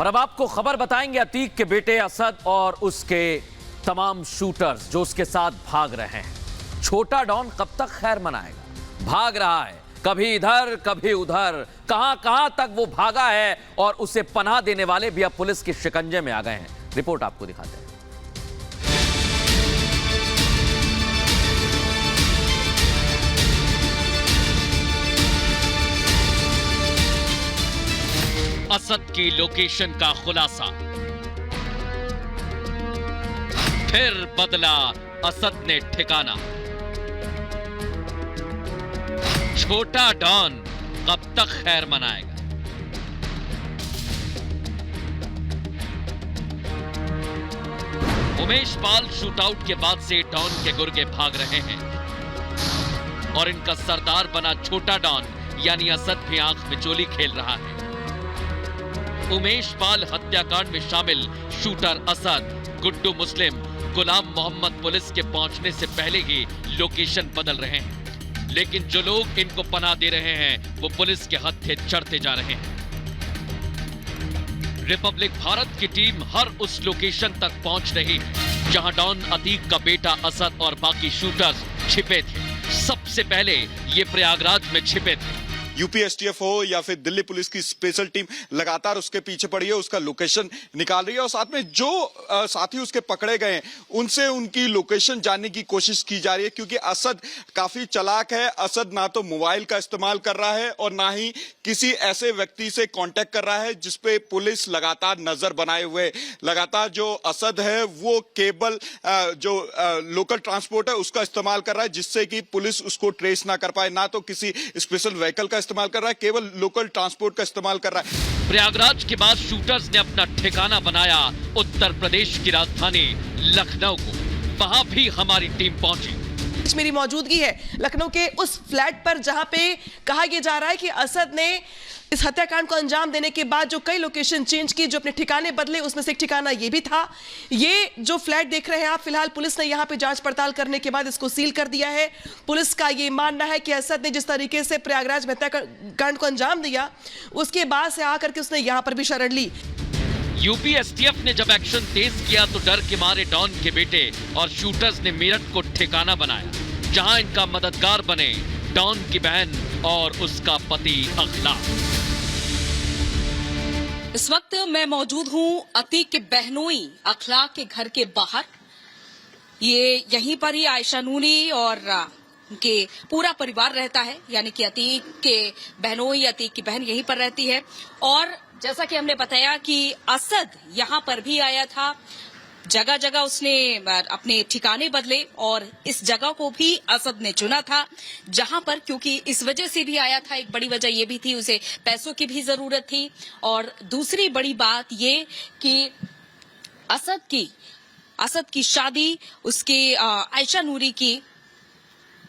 और अब आपको खबर बताएंगे अतीक के बेटे असद और उसके तमाम शूटर्स जो उसके साथ भाग रहे हैं। छोटा डॉन कब तक खैर मनाएगा? भाग रहा है, कभी इधर कभी उधर, कहां तक वो भागा है और उसे पनाह देने वाले भी अब पुलिस के शिकंजे में आ गए हैं। रिपोर्ट आपको दिखाते हैं। असद की लोकेशन का खुलासा, फिर बदला असद ने ठिकाना। छोटा डॉन कब तक खैर मनाएगा? उमेश पाल शूटआउट के बाद से डॉन के गुर्गे भाग रहे हैं और इनका सरदार बना छोटा डॉन यानी असद भी आंख में चोली खेल रहा है। उमेश पाल हत्याकांड में शामिल शूटर असद, गुड्डू मुस्लिम, गुलाम मोहम्मद पुलिस के पहुंचने से पहले ही लोकेशन बदल रहे हैं, लेकिन जो लोग इनको पनाह दे रहे हैं वो पुलिस के हत्थे चढ़ते जा रहे हैं। रिपब्लिक भारत की टीम हर उस लोकेशन तक पहुंच रही है जहां डॉन अतीक का बेटा असद और बाकी शूटर्स छिपे थे। सबसे पहले ये प्रयागराज में छिपे थे। यूपी एसटीएफ हो या फिर दिल्ली पुलिस की स्पेशल टीम लगातार उसके पीछे पड़ी है, उसका लोकेशन निकाल रही है और साथ में जो साथी उसके पकड़े गए हैं उनसे उनकी लोकेशन जानने की कोशिश की जा रही है, क्योंकि असद काफी चालाक है। असद ना तो मोबाइल का इस्तेमाल कर रहा है और ना ही किसी ऐसे व्यक्ति से कांटेक्ट कर रहा है जिसपे पुलिस लगातार नजर बनाए हुए। लगातार जो असद है वो केबल जो लोकल ट्रांसपोर्ट है उसका इस्तेमाल कर रहा है, जिससे कि पुलिस उसको ट्रेस ना कर पाए। ना तो किसी स्पेशल व्हीकल का इस्तेमाल कर रहा है, केवल लोकल ट्रांसपोर्ट का इस्तेमाल कर रहा है। प्रयागराज के बाद शूटर्स ने अपना ठिकाना बनाया उत्तर प्रदेश की राजधानी लखनऊ को। वहां भी हमारी टीम पहुंची। मेरी मौजूदगी है लखनऊ के उस फ्लैट पर जहां पे कहा यह जा रहा है कि असद ने इस हत्याकांड को अंजाम देने के बाद जो कई लोकेशन चेंज की, जो अपने ठिकाने बदले, उसमें से एक ठिकाना ये भी था। ये जो फ्लैट देख रहे हैं आप, फिलहाल पुलिस ने यहां पे जांच पड़ताल करने के बाद इसको सील कर दिया है। पुलिस का ये मानना है कि असद ने जिस तरीके से प्रयागराज में हत्याकांड को अंजाम दिया, उसके बाद से आकर के उसने यहां पर भी शरण ली। यूपी एसटीएफ ने जब एक्शन तेज किया तो डर के मारे डॉन के बेटे और शूटर्स ने मेरठ को ठिकाना बनाया, जहां इनका मददगार बने डॉन की बहन और उसका पति अखलाक। इस वक्त मैं मौजूद हूं अतीक के बहनोई अखलाक के घर के बाहर। ये यहीं पर ही आयशा नूरी और उनके पूरा परिवार रहता है, यानी कि अतीक के बहनोई, अतीक की बहन यहीं पर रहती है। और जैसा कि हमने बताया कि असद यहां पर भी आया था, जगह जगह उसने अपने ठिकाने बदले और इस जगह को भी असद ने चुना था जहां पर, क्योंकि इस वजह से भी आया था, एक बड़ी वजह ये भी थी, उसे पैसों की भी जरूरत थी। और दूसरी बड़ी बात ये कि असद की शादी उसके आयशा नूरी की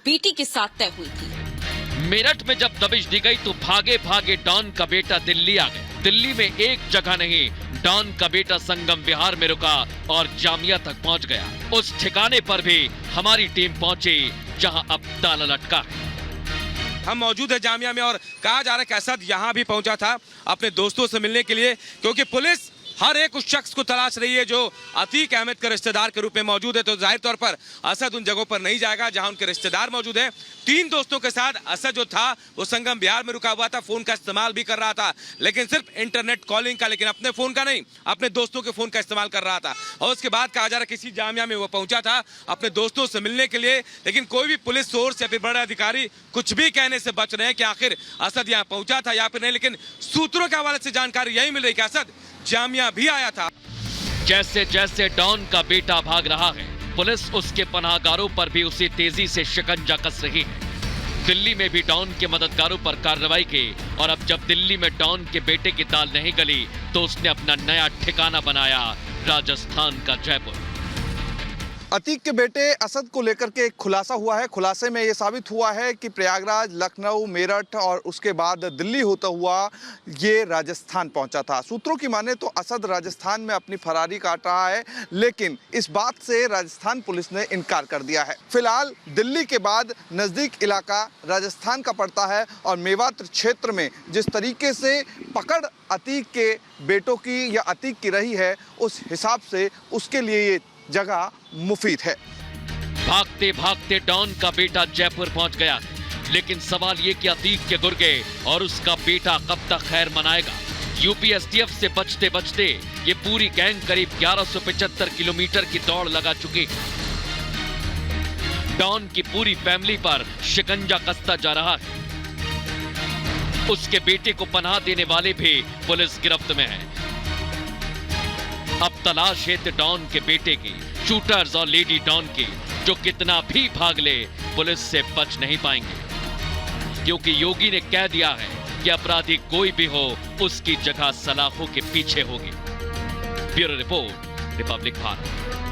बेटी के साथ तय हुई थी। मेरठ में जब दबिश दी गई तो भागे भागे डॉन का बेटा दिल्ली आ गया। दिल्ली में एक जगह नहीं, डॉन का बेटा संगम विहार में रुका और जामिया तक पहुंच गया। उस ठिकाने पर भी हमारी टीम पहुंची जहां अब ताला लटका है। हम मौजूद है जामिया में और कहा जा रहा है कि असद यहां भी पहुंचा था अपने दोस्तों से मिलने के लिए, क्योंकि पुलिस हर एक उस शख्स को तलाश रही है जो अतीक अहमद के रिश्तेदार के रूप में मौजूद है। तो जाहिर तौर पर असद उन जगहों पर नहीं जाएगा जहां उनके रिश्तेदार मौजूद है। 3 दोस्तों के साथ असद जो था वो संगम विहार में रुका हुआ था, फोन का इस्तेमाल भी कर रहा था, लेकिन सिर्फ इंटरनेट कॉलिंग का, लेकिन अपने फोन का नहीं, अपने दोस्तों के फोन का इस्तेमाल कर रहा था। और उसके बाद कहा जा रहा है किसी जामिया में वो पहुंचा था अपने दोस्तों से मिलने के लिए, लेकिन कोई भी पुलिस सोर्स या फिर बड़े अधिकारी कुछ भी कहने से बच रहे हैं कि आखिर असद यहाँ पहुंचा था या फिर नहीं। लेकिन सूत्रों के हवाले से जानकारी यही मिल रही कि असद जामिया भी आया था। जैसे जैसे डॉन का बेटा भाग रहा है, पुलिस उसके पनाहगारों पर भी उसी तेजी से शिकंजा कस रही है। दिल्ली में भी डॉन के मददगारों पर कार्रवाई की और अब जब दिल्ली में डॉन के बेटे की दाल नहीं गली तो उसने अपना नया ठिकाना बनाया राजस्थान का जयपुर। अतीक के बेटे असद को लेकर के एक खुलासा हुआ है। खुलासे में ये साबित हुआ है कि प्रयागराज, लखनऊ, मेरठ और उसके बाद दिल्ली होता हुआ ये राजस्थान पहुंचा था। सूत्रों की माने तो असद राजस्थान में अपनी फरारी काट रहा है, लेकिन इस बात से राजस्थान पुलिस ने इनकार कर दिया है। फिलहाल दिल्ली के बाद नज़दीक इलाका राजस्थान का पड़ता है और मेवात क्षेत्र में जिस तरीके से पकड़ अतीक के बेटों की या अतीक की रही है, उस हिसाब से उसके लिए ये जगह मुफीद है। भागते भागते डॉन का बेटा जयपुर पहुंच गया, लेकिन सवाल ये कि अतीक के गुर्गे और उसका बेटा कब तक खैर मनाएगा। यूपी एसटीएफ से बचते बचते ये पूरी गैंग करीब 1175 किलोमीटर की दौड़ लगा चुकी है। डॉन की पूरी फैमिली पर शिकंजा कसता जा रहा है। उसके बेटे को पनाह देने वाले भी पुलिस गिरफ्त में है। अब तलाश है डॉन के बेटे की, शूटर्स और लेडी डॉन की, जो कितना भी भाग ले पुलिस से बच नहीं पाएंगे, क्योंकि योगी ने कह दिया है कि अपराधी कोई भी हो उसकी जगह सलाखों के पीछे होगी। Bureau report, Republic Bharat.